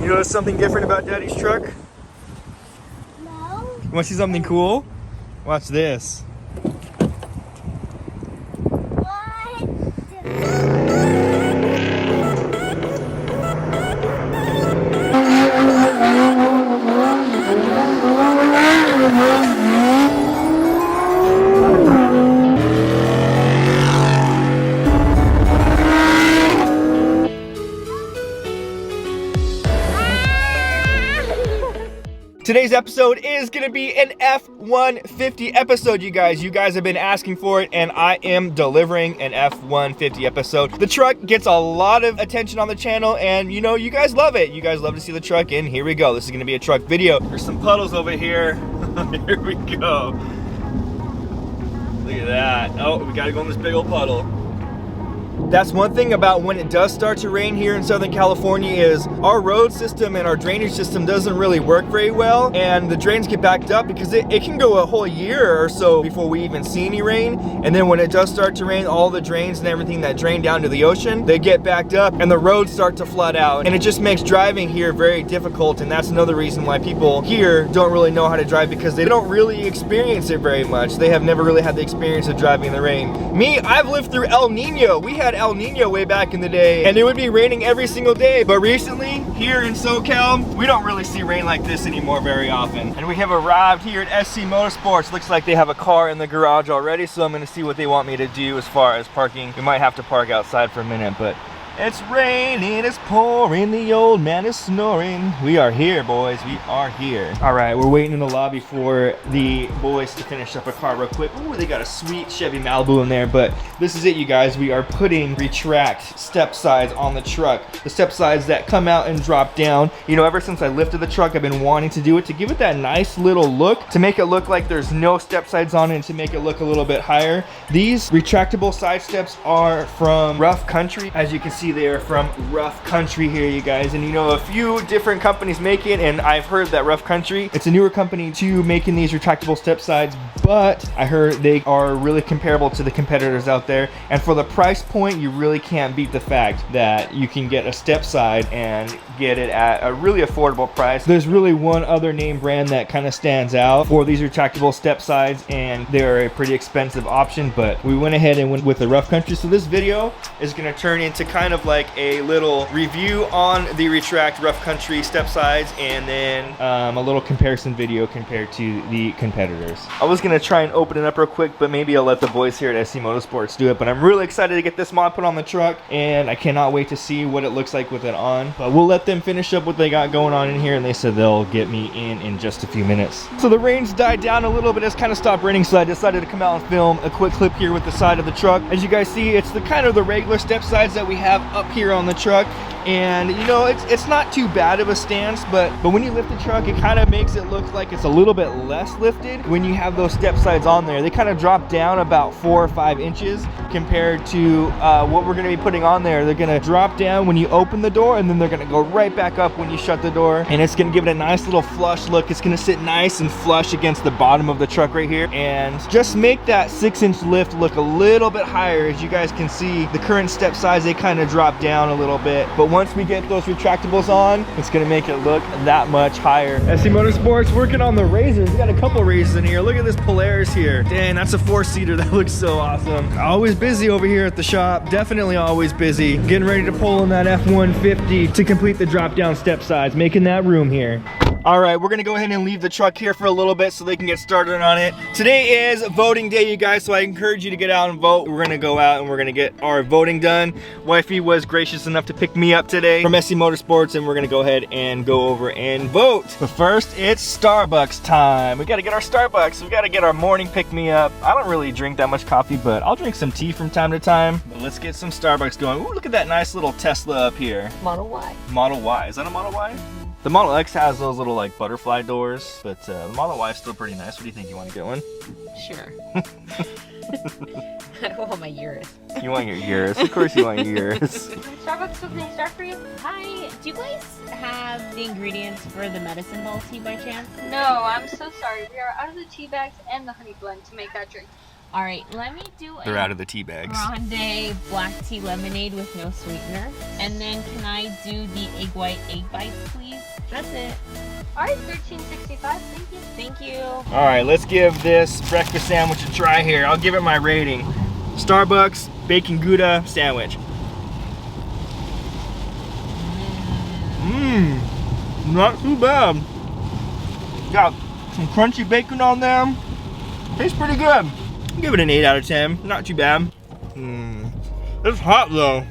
You notice something different about Daddy's truck? No. You want to see something cool? Watch this. Today's episode is going to be an F-150 episode, you guys. You guys have been asking for it, and I am delivering an F-150 episode. The truck gets a lot of attention on the channel, and you know, you guys love it. You guys love to see the truck, and here we go. This is going to be a truck video. There's some puddles over here. Here we go. Look at that. Oh, we got to go in this big old puddle. That's one thing about when it does start to rain here in Southern California is our road system and our drainage system doesn't really work very well, and the drains get backed up because it can go a whole year or so before we even see any rain. And then when it does start to rain, all the drains and everything that drain down to the ocean, they get backed up and the roads start to flood out, and it just makes driving here very difficult. And that's another reason why people here don't really know how to drive, because they don't really experience it very much. They have never really had the experience of driving in the rain. Me, I've lived through El Nino. We had El Nino way back in the day, and it would be raining every single day. But recently, here in SoCal, we don't really see rain like this anymore very often. And we have arrived here at SC Motorsports. Looks like they have a car in the garage already, so I'm gonna see what they want me to do as far as parking. We might have to park outside for a minute, but it's raining, it's pouring, the old man is snoring. We are here, boys, we are here. All right, we're waiting in the lobby for the boys to finish up a car real quick. Ooh, they got a sweet Chevy Malibu in there, but this is it, you guys. We are putting Retract step sides on the truck. The step sides that come out and drop down. You know, ever since I lifted the truck, I've been wanting to do it to give it that nice little look, to make it look like there's no step sides on it, and to make it look a little bit higher. These retractable side steps are from Rough Country. As you can see, they are from Rough Country here, you guys. And you know, a few different companies make it, and I've heard that Rough Country, it's a newer company to making these retractable step sides, but I heard they are really comparable to the competitors out there. And for the price point, you really can't beat the fact that you can get a step side and get it at a really affordable price. There's really one other name brand that kind of stands out for these retractable step sides, and they're a pretty expensive option, but we went ahead and went with the Rough Country. So this video is going to turn into kind of like a little review on the Retract Rough Country step sides, and then a little comparison video compared to the competitors. I was going to try and open it up real quick, but maybe I'll let the boys here at SC Motorsports do it. But I'm really excited to get this mod put on the truck, and I cannot wait to see what it looks like with it on. But we'll let them finish up what they got going on in here, and they said they'll get me in just a few minutes. So the rain's died down a little bit. It's kind of stopped raining, so I decided to come out and film a quick clip here with the side of the truck. As you guys see, it's the kind of the regular step sides that we have up here on the truck, and you know, it's not too bad of a stance, but when you lift the truck, it kind of makes it look like it's a little bit less lifted when you have those step sides on there. They kind of drop down about 4 or 5 inches compared to what we're going to be putting on there. They're going to drop down when you open the door, and then they're going to go right back up when you shut the door, and it's going to give it a nice little flush look. It's going to sit nice and flush against the bottom of the truck right here, and just make that 6-inch lift look a little bit higher. As you guys can see, the current step sides, they kind of drop down a little bit, but once we get those retractables on, it's going to make it look that much higher. SC Motorsports working on the razors. We got a couple razors in here. Look at this Polaris here. Dang, that's a 4-seater. That looks so awesome. Always busy over here at the shop. Definitely always busy. Getting ready to pull in that F-150 to complete the drop down step sides, making that room here. All right, we're gonna go ahead and leave the truck here for a little bit so they can get started on it. Today is voting day, you guys, so I encourage you to get out and vote. We're gonna go out and we're gonna get our voting done. Wifey was gracious enough to pick me up today from SC Motorsports, and we're gonna go ahead and go over and vote. But first, it's Starbucks time. We gotta get our Starbucks. We gotta get our morning pick-me-up. I don't really drink that much coffee, but I'll drink some tea from time to time. But let's get some Starbucks going. Ooh, look at that nice little Tesla up here. Model Y. Model Y, is that a Model Y? The Model X has those little like butterfly doors, but the Model Y is still pretty nice. What do you think? You want to get one? Sure. I want my Urus. You want your Urus? Of course you want your Urus. Starbucks opening start for you? Hi. Do you guys have the ingredients for the medicine ball tea by chance? No, I'm so sorry. We are out of the tea bags and the honey blend to make that drink. All right, let me do They're out of the tea bags. grande black tea lemonade with no sweetener. And then can I do the egg white egg bites, please? That's it. All right, $13.65. Thank you. Thank you. All right, let's give this breakfast sandwich a try here. I'll give it my rating. Starbucks bacon Gouda sandwich. Not too bad. Got some crunchy bacon on there. Tastes pretty good. I'll give it an 8 out of 10. Not too bad. It's hot though.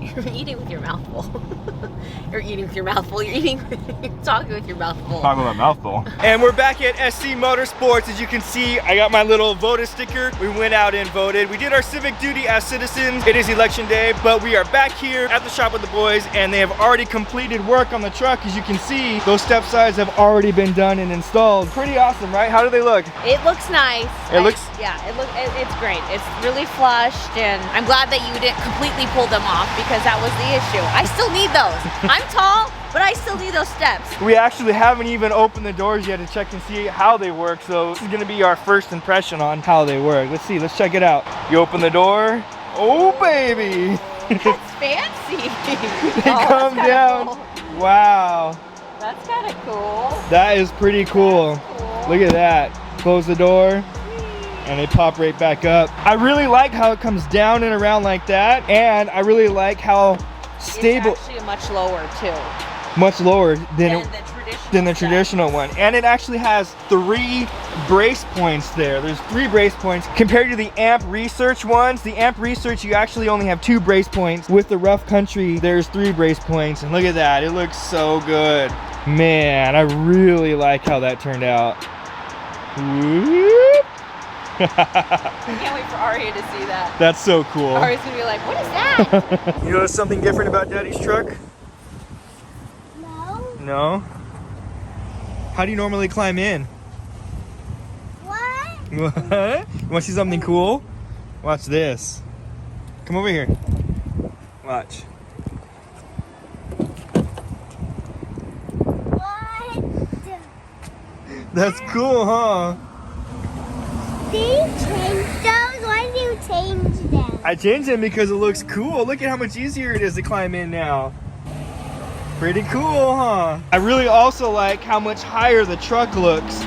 You're eating with your mouth full. You're eating with your mouth full. You're talking with your mouth full. Talking about mouthful. And we're back at SC Motorsports. As you can see, I got my little voter sticker. We went out and voted. We did our civic duty as citizens. It is election day, but we are back here at the shop with the boys, and they have already completed work on the truck. As you can see, those step sides have already been done and installed. Pretty awesome, right? How do they look? It looks nice. Yeah, it's great. It's really flushed, and I'm glad that you didn't completely pull them off because that was the issue. I still need those. I'm tall, but I still need those steps. We actually haven't even opened the doors yet to check and see how they work, so this is gonna be our first impression on how they work. Let's see, let's check it out. You open the door. Oh, baby. That's fancy. They come down. Cool. Wow. That's kind of cool. That is pretty cool. Cool. Look at that. Close the door. And they pop right back up. I really like how it comes down and around like that, and I really like how stable. It's actually much lower too. Much lower than the traditional traditional one. And it actually has 3 brace points there. There's 3 brace points compared to the Amp Research ones. The Amp Research, you actually only have 2 brace points. With the Rough Country, there's 3 brace points. And look at that, it looks so good. Man, I really like how that turned out. Whoop. I can't wait for Aria to see that. That's so cool. Aria's gonna be like, what is that? You notice something different about Daddy's truck? No. No? How do you normally climb in? What? What? You want to see something cool? Watch this. Come over here. Watch. What? That's cool, huh? Did you change those? Why did you change them? I changed them because it looks cool. Look at how much easier it is to climb in now. Pretty cool, huh? I really also like how much higher the truck looks.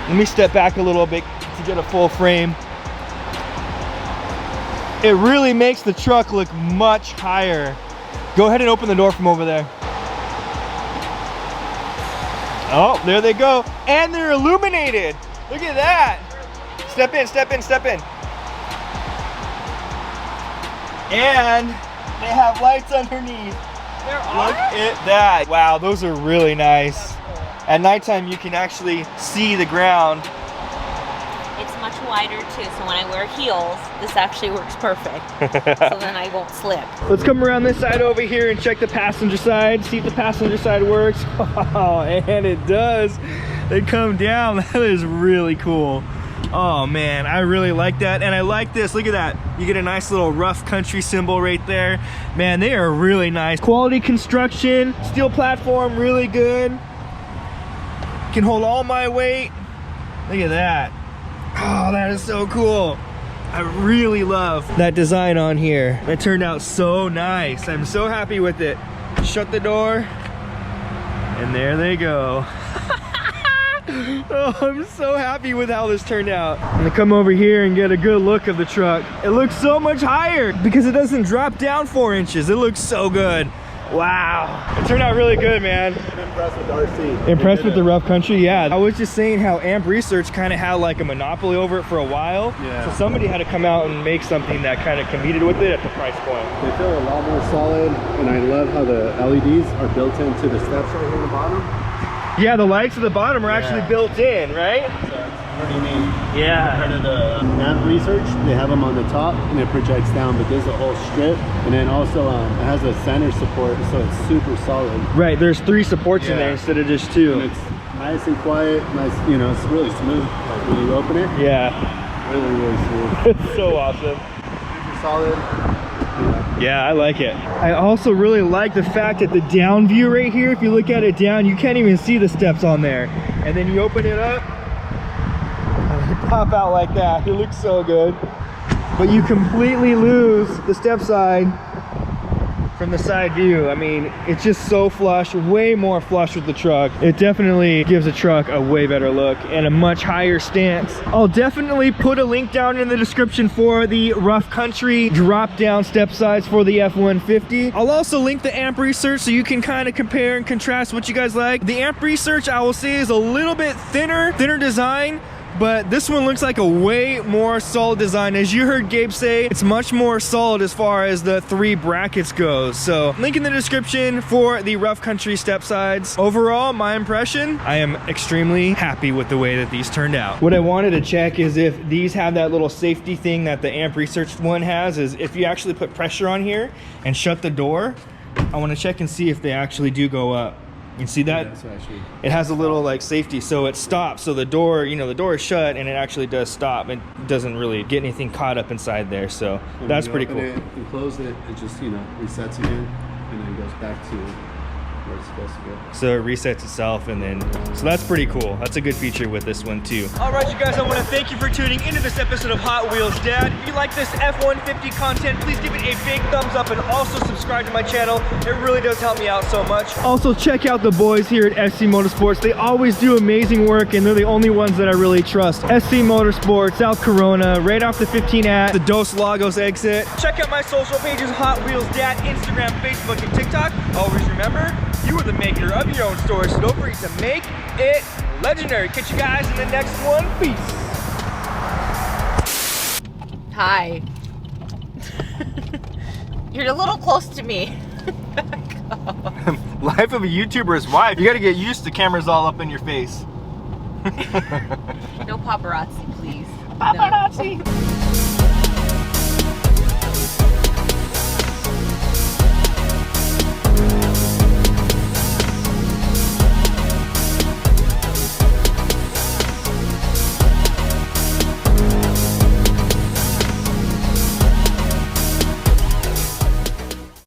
Let me step back a little bit to get a full frame. It really makes the truck look much higher. Go ahead and open the door from over there. Oh, there they go. And they're illuminated. Look at that. Step in, step in, step in. And they have lights underneath. There Look at that. Wow, those are really nice. At nighttime, you can actually see the ground. It's much wider too, so when I wear heels, this actually works perfect. So then I won't slip. Let's come around this side over here and check the passenger side, see if the passenger side works. Oh, and it does. They come down. That is really cool. Oh man, I really like that. And I like this, look at that. You get a nice little Rough Country symbol right there. Man, they are really nice. Quality construction, steel platform, really good. Can hold all my weight. Look at that. Oh, that is so cool. I really love that design on here. That turned out so nice. I'm so happy with it. Shut the door. And there they go. Oh, I'm so happy with how this turned out. I'm gonna come over here and get a good look of the truck. It looks so much higher because it doesn't drop down 4 inches. It looks so good. Wow. It turned out really good, man. I'm impressed with RC. Impressed with the Rough Country? Yeah. I was just saying how Amp Research kind of had like a monopoly over it for a while. Yeah. So somebody had to come out and make something that kind of competed with it at the price point. They feel a lot more solid, and I love how the LEDs are built into the steps right here in the bottom. Yeah, the lights at the bottom are actually built in, right? So, what do you mean? Yeah. Compared to the Amp Research, they have them on the top and it projects down, but there's a whole strip, and then also it has a center support, so it's super solid. Right, there's 3 supports in there instead of just 2. And it's nice and quiet, nice, you know, it's really smooth. Like when you open it, Yeah. really, really smooth. It's so awesome. Super solid. Yeah, I like it. I also really like the fact that the down view right here, if you look at it down, you can't even see the steps on there. And then you open it up, pop out like that. It looks so good. But you completely lose the step side from the side view. I mean, it's just so flush, way more flush with the truck. It definitely gives the truck a way better look and a much higher stance. I'll definitely put a link down in the description for the rough country drop down step sides for the F-150. I'll also link the amp research so you can kind of compare and contrast what you guys like. The amp research, I will say, is a little bit thinner design, but this one looks like a way more solid design. As you heard Gabe say, it's much more solid as far as the 3 brackets goes. So link in the description for the rough country step sides. Overall, my impression, I am extremely happy with the way that these turned out. What I wanted to check is if these have that little safety thing that the amp research one has, is if you actually put pressure on here and shut the door, I want to check and see if they actually do go up. You see that? Yeah, so actually, it has a little like safety, so it stops. So the door, you know, the door is shut and it actually does stop. It doesn't really get anything caught up inside there. So when that's you pretty open cool. it and close it, it just, you know, resets again and then goes back to where it's supposed to go. So it resets itself, and then, so that's pretty cool. That's a good feature with this one too. All right, you guys, I want to thank you for tuning into this episode of Hot Wheels Dad. If you like this F-150 content, please give it a big thumbs up and also subscribe to my channel. It really does help me out so much. Also, check out the boys here at SC Motorsports. They always do amazing work, and they're the only ones that I really trust. SC Motorsports, South Corona, right off the 15 at the Dos Lagos exit. Check out my social pages, Hot Wheels Dad, Instagram, Facebook, and TikTok. Always remember, you are the maker of your own story, so don't forget to make it legendary. Catch you guys in the next one. Peace. Hi. You're a little close to me. Life of a YouTuber's wife. You gotta get used to cameras all up in your face. No paparazzi, please. Paparazzi. No.